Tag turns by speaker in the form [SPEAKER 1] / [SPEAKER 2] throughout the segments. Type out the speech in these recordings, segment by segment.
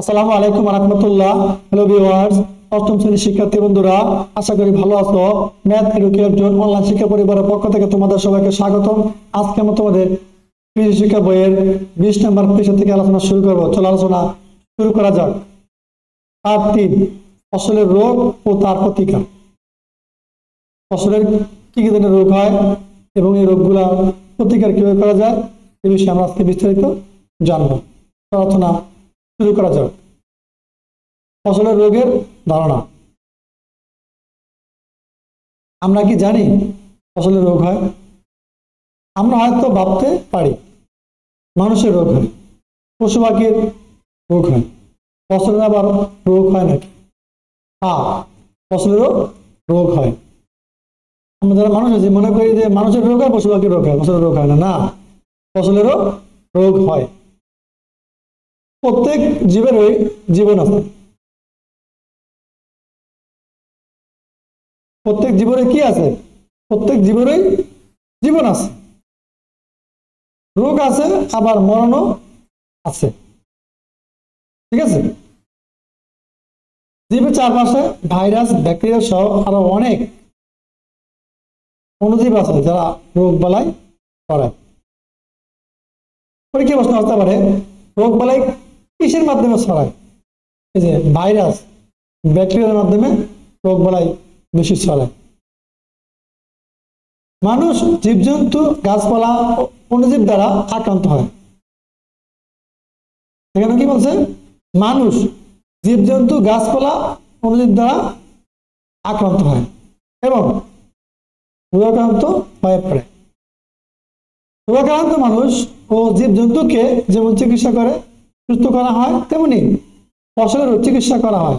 [SPEAKER 1] আসসালামু আলাইকুম ওয়া রাহমাতুল্লাহ। হ্যালো ভিউয়ার্স, অষ্টম শ্রেণীর শিক্ষার্থী বন্ধুরা, আশা করি ভালো আছো। ম্যাথ এডুকেট জোন অনলাইন শিক্ষা পরিবারের পক্ষ থেকে তোমাদের সবাইকে স্বাগতম। আজকে আমরা তোমাদের কৃষি শিক্ষা বইয়ের 20 নম্বর পৃষ্ঠা থেকে আলোচনা শুরু করব। চলো আলোচনা শুরু করা যাক। পার্ট 3, ফসলের রোগ ও তার প্রতিকার। ফসলের কি কি ধরনের রোগ হয় এবং এই রোগগুলা প্রতিকার কিভাবে করা যায় এই বিষয়ে আমরা আজকে বিস্তারিত জানবো। আলোচনা শুরু করা যাক। ফসলের রোগের ধারণা। আমরা কি জানি ফসলের রোগ হয়? আমরা হয়তো ভাবতে পারি মানুষের রোগ হয়, পশু পাখির রোগ হয়, ফসলের আবার রোগ হয় নাকি? হ্যাঁ, ফসলেরও রোগ হয়। আমরা যারা মানুষ আছি মনে করি যে মানুষের রোগ হয়, পশু পাখির রোগ হয়, ফসলের রোগ হয় না। না, ফসলেরও রোগ হয়। প্রত্যেক জীবেরই জীবন আছে। প্রত্যেক জীবনে কি আছে? প্রত্যেক জীবনেই জীবন আছে, রোগ আছে, আবার মরণও আছে। ঠিক আছে? জীবের চারপাশে ভাইরাস, ব্যাকটেরিয়া সহ আরো অনেক অণুজীব আছে যারা রোগ বালাই ছড়ায়। পরীক্ষা প্রশ্ন আসতে পারে, রোগ বালাই কিসের মাধ্যমে ছড়ায়? এই যে ভাইরাস, ব্যাকটেরিয়ার মাধ্যমে রোগ বালাই বেশি ছড়ায়। মানুষ, জীবজন্তু, গাছপালা, অণুজীব দ্বারা আক্রান্ত হয়। এখানে কি বলছে? মানুষ, জীবজন্তু, গাছপালা, অণুজীব দ্বারা আক্রান্ত হয় এবং রোগাক্রান্ত হয়ে পড়ে। রোগাক্রান্ত মানুষ ও জীবজন্তুকে যেমন চিকিৎসা করে সুস্থ করা হয়, তেমনি ফসলেরও চিকিৎসা করা হয়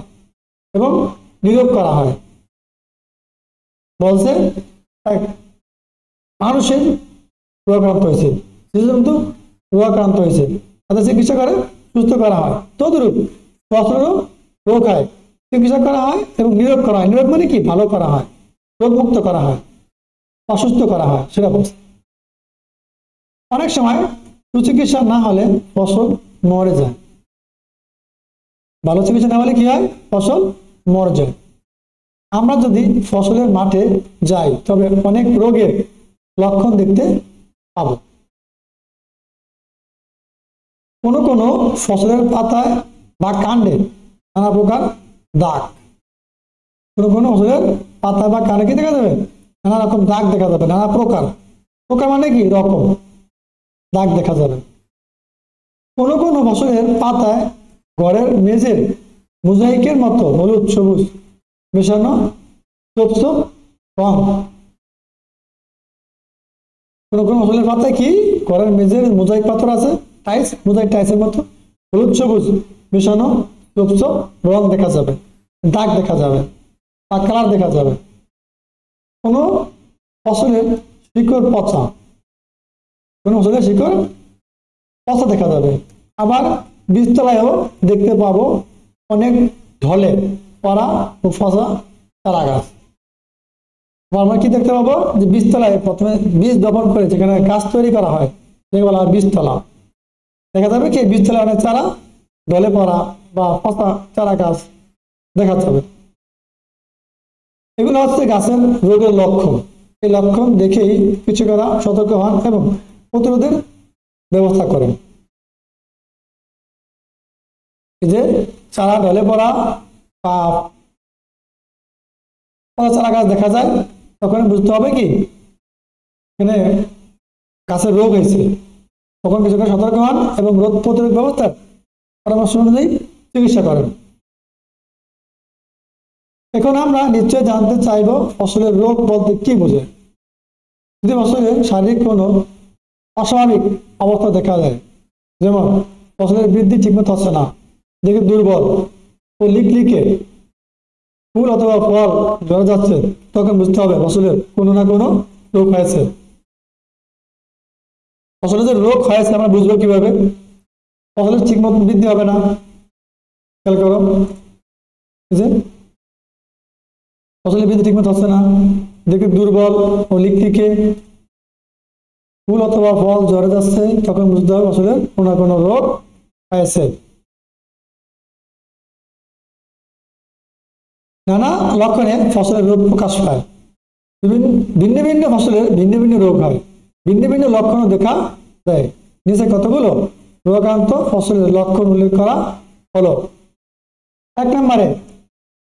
[SPEAKER 1] এবং নিরোগ করা হয়। বলছে মানুষের রোগাক্রান্ত হয়েছে, জীবজন্তু রোগাক্রান্ত হয়েছে, তাদের চিকিৎসা করে সুস্থ করা হয়। তদ্রূপ ফসলেরও রোগ হয়, চিকিৎসা করা হয় এবং নিরোগ করা হয়। নিরোগ মানে কি? ভালো করা হয়, রোগমুক্ত করা হয়, অসুস্থ করা হয়, সেটা বলছে। অনেক সময় সুচিকিৎসা না হলে ফসল মরে যায়। ভালো চিকিৎসা না হলে কি হয়? ফসল মরে যায়। আমরা যদি ফসলের মাঠে যাই তবে অনেক রোগের লক্ষণ দেখতে পাবো। কোনো কোনো ফসলের পাতায় বা কাণ্ডে নানা প্রকার দাগ। কোনো কোনো ফসলের পাতা বা কাণ্ডে কি দেখা যাবে? নানা রকম দাগ দেখা যাবে। নানা প্রকার, প্রকার মানে কি? রকম দাগ দেখা যাবে। কোনো কোনো ফসলের পাতায় ঘরের মেঝের মোজাইকের মতো হলুদ সবুজ মেশানো ছোপ ছোপ রং। কোনো কোনো ফসলের পাতায় কি ঘরের মেঝের মোজাইক পাথর আছে, টাইলস, মোজাইক টাইলসের মতো হলুদ সবুজ মেশানো ছোপ ছোপ রং দেখা যাবে, দাগ দেখা যাবে বা কালার দেখা যাবে। কোনো ফসলের শিকড় পচা, কোনো ফসলের শিকড় পচা দেখা যাবে। আবার বীজতলায়ও দেখতে পাবো অনেক ঢলে পড়া ও ফসা চারা গাছ। আমরা কি দেখতে পাবো? যে বীজতলায় প্রথমে বীজ বপন করে যেখানে গাছ তৈরি করা হয় সেটা বলা হয় বীজতলা। দেখা যাবে কি বীজতলায় অনেক চারা ঢলে পড়া বা ফসা চারা গাছ দেখা যাবে। এগুলো হচ্ছে গাছের রোগের লক্ষণ। এই লক্ষণ দেখেই কৃষকেরা সতর্ক হন এবং প্রতিরোধের ব্যবস্থা করেন। এই যে চারা ঢলে পড়া বা চারা গাছ দেখা যায়, তখন বুঝতে হবে কি এখানে গাছের রোগ হয়েছে। তখন কৃষকেরা সতর্ক হন এবং রোগ প্রতিরোধ ব্যবস্থার পরামর্শ অনুযায়ী চিকিৎসা করেন। এখন আমরা নিশ্চয় জানতে চাইব ফসলের রোগ বলতে কি বোঝে। যদি ফসলের শারীরিক কোনো অস্বাভাবিক অবস্থা দেখা যায়, যেমন ফসলের বৃদ্ধি ঠিকমতো হচ্ছে না, দেখে দুর্বল ও লিকলিকে ফুল অথবা ফল ঝরে যাচ্ছে, তখন বুঝতে হবে ফসলের কোনো না কোনো রোগ হয়েছে। ফসলের যে রোগ হয়েছে আমরা বুঝবো কিভাবে? ফসলের ঠিকমতো বৃদ্ধি হবে না, খেয়াল করো, যে ফসলের বৃদ্ধি ঠিকমতো হচ্ছে না, দেখে দুর্বল ও লিকলিকে ফুল অথবা ফল ঝরে যাচ্ছে, তখন বুঝতে হবে ফসলের কোনো না কোনো রোগ হয়েছে। নানা লক্ষণে ফসলের রোগ প্রকাশ পায়। ভিন্ন ভিন্ন ফসলের ভিন্ন ভিন্ন রোগ হয়, ভিন্ন ভিন্ন লক্ষণ দেখা দেয়। নিচে কতগুলো রোগাক্রান্ত ফসলের লক্ষণ উল্লেখ করা হলো। 1 নম্বরে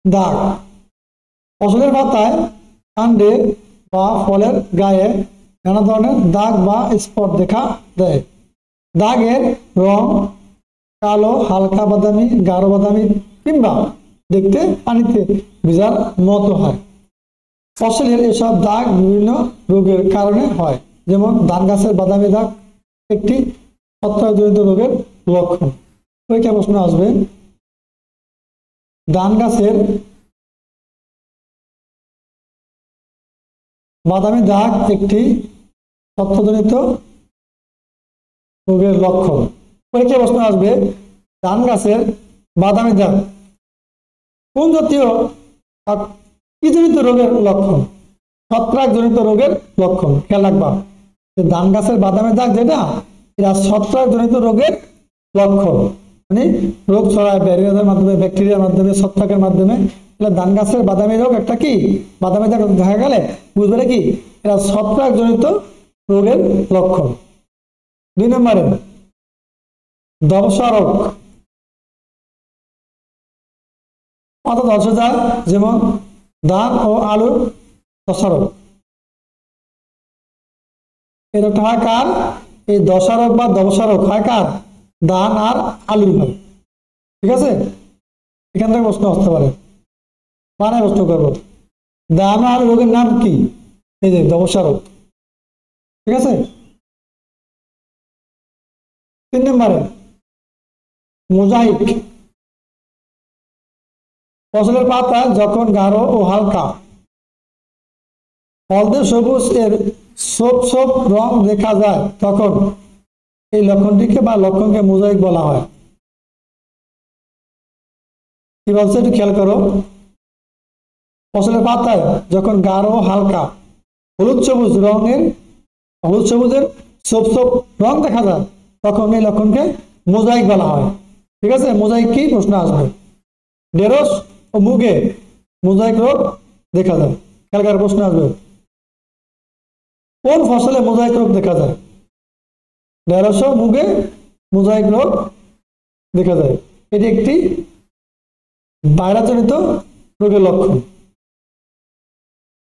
[SPEAKER 1] দাগ। ফসলের পাতায়, কাণ্ডে বা ফলের গায়ে নানা ধরনের দাগ বা স্পট দেখা দেয়। দাগের রং কালো, হালকা বাদামি, গাঢ় বাদামি কিংবা দেখতে পানিতে ভিজার মতো হয়। ফসলের এসব দাগ বিভিন্ন রোগের কারণে হয়, যেমন ধান গাছের বাদামি দাগ একটি ছত্রাকজনিত রোগের লক্ষণ। পরীক্ষা প্রশ্ন আসবে, ধান গাছের বাদামি দাগ একটি ছত্রাকজনিত রোগের লক্ষণ। পরীক্ষা প্রশ্ন আসবে, ধান গাছের বাদামি দাগ কোন জাতীয় কি জনিত রোগের লক্ষণ? ছত্রাকজনিত রোগের লক্ষণ। খেয়াল রাখবা, ধান গাছের বাদামি দাগ যেটা, এটা ছত্রাকজনিত রোগের লক্ষণ, মানে রোগ ছড়ায় ব্যাকটেরিয়ার মাধ্যমে, ব্যাকটেরিয়ার মাধ্যমে, ছত্রাকের মাধ্যমে। ধান গাছের বাদামি রোগ একটা কি, বাদামি দাগ দেখা গেলে বুঝবে কি এটা ছত্রাকজনিত রোগের লক্ষণ। 2 নম্বরে ধবসা রোগ। পাতা ধসে যায়, যেমন ধান ও আলুর ধসা রোগ। এই রোগটা হয় কার? এই ধসা রোগ বা ধবসা রোগ হয় কার? ধান আর আলুর হয়। ঠিক আছে, এখান থেকে প্রশ্ন আসতে পারে, মানে প্রশ্ন করবো ধান আর রোগের নাম কি? এই যে ধবসা রোগ। ঠিক আছে। 3 নম্বরে মোজাইক। ফসলের পাতা যখন গাঢ় ও হালকা হলদে সবুজ এর ছোপ ছোপ রং দেখা যায়, তখন এই লক্ষণটিকে বা লক্ষণকে মোজাইক বলা হয়। কি বলছে একটু খেয়াল করো, ফসলের পাতায় যখন গাঢ় ও হালকা হলুদ সবুজের ছোপ ছোপ রং দেখা যায়, তখন এই লক্ষণকে মোজাইক বলা হয়। ঠিক আছে, মোজাইক কি প্রশ্ন আসবে। ঢেঁড়স ও মুগে মোজাইক রোগ দেখা যায়। খেয়াল প্রশ্ন আসবে, কোন ফসলে মোজাইক রোগ দেখা যায়? ঢেঁড়স ও মুগে মোজাইক রোগ দেখা যায়। এটি একটি ভাইরাসজনিত রোগের লক্ষণ।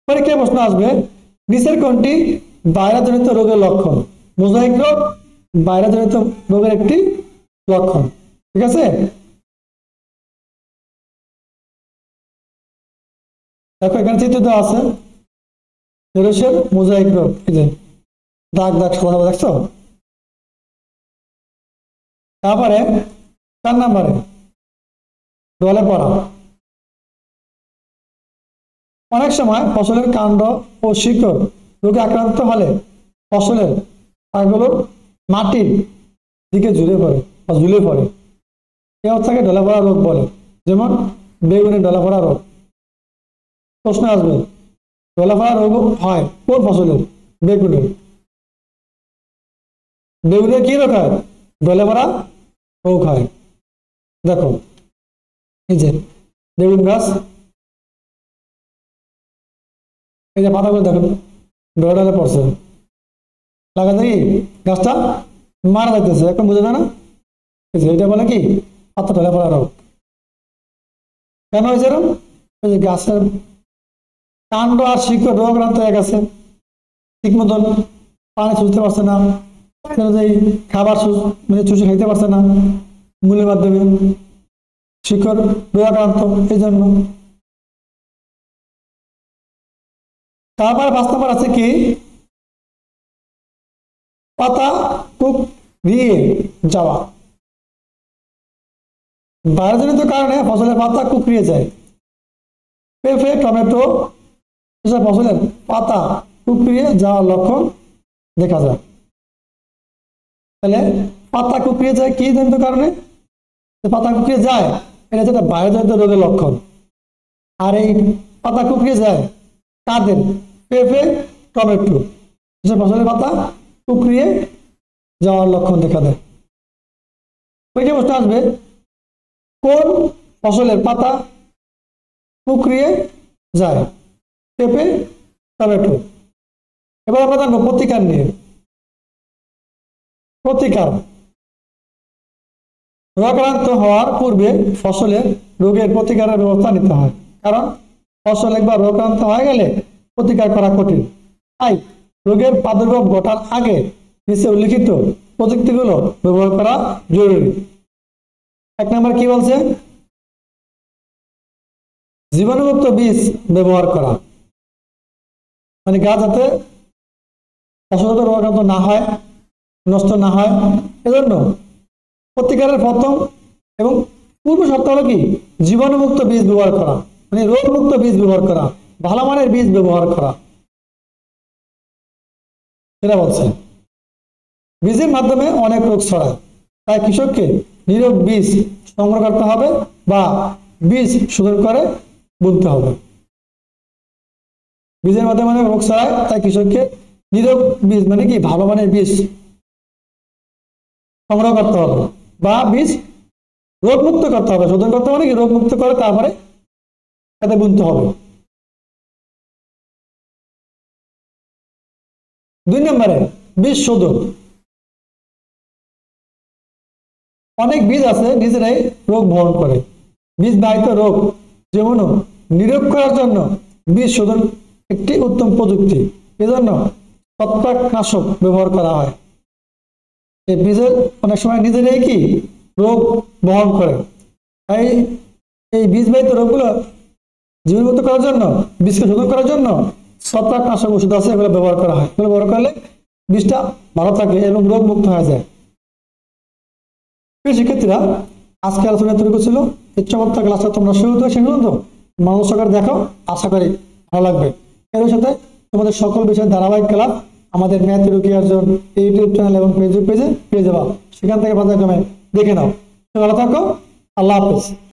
[SPEAKER 1] পরীক্ষায় প্রশ্ন আসবে, নিচের কোনটি ভাইরাসজনিত রোগের লক্ষণ? মোজাইক রোগ ভাইরাসজনিত রোগের একটি লক্ষণ। ঠিক আছে, দেখো এখানে চিত্র দেওয়া আছে ঢেঁড়সের মোজাইক রোগ। এই যে দাগ দাগ সাদা দেখছো। তারপরে 4 নম্বরে ঢলে পড়া। অনেক সময় ফসলের কাণ্ড ও শিকড় রোগে আক্রান্ত হলে ফসলের পাতাগুলো মাটির দিকে ঝুলে পড়ে। এই অবস্থাকে ঢলে পড়া রোগ বলে, যেমন বেগুনের ঢলে পড়া রোগ। প্রশ্ন আসবে, ঢলে পড়া রোগ হয় কোন ফসলের? বেগুনের। বেগুনের কি রোগ হয়? ঢলে পড়া রোগ হয়। দেখো এই যে বেগুন গাছ, এই যে পাতাগুলো দেখো ঢলে ঢলে পড়ছে, লাগা দেখি গাছটা মারা যাইতেছে, এখন বুঝে না? এটা বলে কি পাতা ঢলে পড়া রোগ। কেন হয়েছে এরকম? এই যে গাছের কাণ্ড আর শিকড় রোগাক্রান্ত হয়ে গেছে, ঠিক মতন পানি চুষতে পারছে না, খাবার মানে চুষে খাইতে পারছে না মূলের মাধ্যমে, শিকড় রোগাক্রান্ত, এই জন্য। তারপরে 5 নম্বর আছে কি, পাতা কুঁকড়িয়ে যাওয়া। ভাইরাসজনিত কারণে ফসলের পাতা কুঁকড়িয়ে যায়। পেঁপে, টমেটো এসব ফসলের পাতা কুঁকড়িয়ে যাওয়ার লক্ষণ দেখা যায়। তাহলে পাতা কুঁকড়িয়ে যায় কি জনিত কারণে? পাতা কুঁকড়িয়ে যায়, এটা হচ্ছে একটা ভাইরাসজনিত রোগের লক্ষণ। আর এই পাতা কুঁকড়িয়ে যায় কাদের? পেঁপে, টমেটো এসব ফসলের পাতা কুঁকড়িয়ে যাওয়ার লক্ষণ দেখা দেয়। প্রশ্ন আসবে, কোন ফসলের পাতা কুকড়িয়ে যায়। পেঁপে, টমেটো। এবার আমরা জানবো প্রতিকার নিয়ে। প্রতিকার, রোগাক্রান্ত হওয়ার পূর্বে ফসলের রোগের প্রতিকারের ব্যবস্থা নিতে হয়, কারণ ফসল একবার রোগাক্রান্ত হয়ে গেলে প্রতিকার করা কঠিন। তাই রোগের প্রাদুর্ভাব ঘটার আগে নিচে উল্লিখিত প্রযুক্তিগুলো ব্যবহার করা জরুরি। 1 নম্বর কি বলছে? জীবাণুমুক্ত বীজ ব্যবহার করা, মানে গাছ যাতে ফসল রোগাক্রান্ত না হয়, নষ্ট না হয়, এজন্য প্রতিকারের প্রথম এবং পূর্ব শর্ত হলো কি? জীবাণুমুক্ত বীজ ব্যবহার করা, মানে রোগমুক্ত বীজ ব্যবহার করা, ভালো মানের বীজ ব্যবহার করা, এটা বলছে। বীজের মাধ্যমে অনেক রোগ ছড়ায়, তাই কৃষককে নিরোগ বীজ সংগ্রহ করতে হবে বা বীজ শোধন করে বুনতে হবে। বীজের মাধ্যমে অনেক রোগ ছড়ায়, তাই কৃষককে নিরোগ বীজ মানে কি ভালো মানের বীজ সংগ্রহ করতে হবে বা বীজ রোগমুক্ত করতে হবে। শোধন করতে হবে কি রোগমুক্ত করে তারপরে তাতে বুনতে হবে। 2 নম্বরে বীজ শোধন। অনেক বীজ আছে নিজেরাই রোগ বহন করে। বীজ বাহিত রোগ যেমন নিরোধ করার জন্য বীজ শোধন একটি উত্তম প্রযুক্তি। এজন্য ছত্রাকনাশক ব্যবহার করা হয়। এই বীজের অনেক সময় নিজেরাই কি রোগ বহন করে, তাই এই বীজ বাহিত রোগগুলো জীবাণুমুক্ত করার জন্য, বীজকে শোধন করার জন্য ছত্রাকনাশক ওষুধ আছে, এগুলো ব্যবহার করা হয়। এগুলো ব্যবহার করলে বীজটা ভালো থাকে এবং রোগ মুক্ত হয়ে যায়। শিক্ষার্থীরা, আজকে আলোচনা তৈরি ছিল। চমৎকার ক্লাসটা তোমরা শুরু থেকে শেষ পর্যন্ত মনোযোগ সহকারে দেখো, আশা করি ভালো লাগবে। এর সাথে তোমাদের সকল বিষয়ের ধারাবাহিক ক্লাস আমাদের ম্যাথ রুকিয়ার জন্য ইউটিউব চ্যানেল এবং ফেসবুক পেজে পেয়ে যাবা, সেখান থেকে পর্যায়ক্রমে দেখে নাও। ভালো থাকো, আল্লাহ হাফেজ।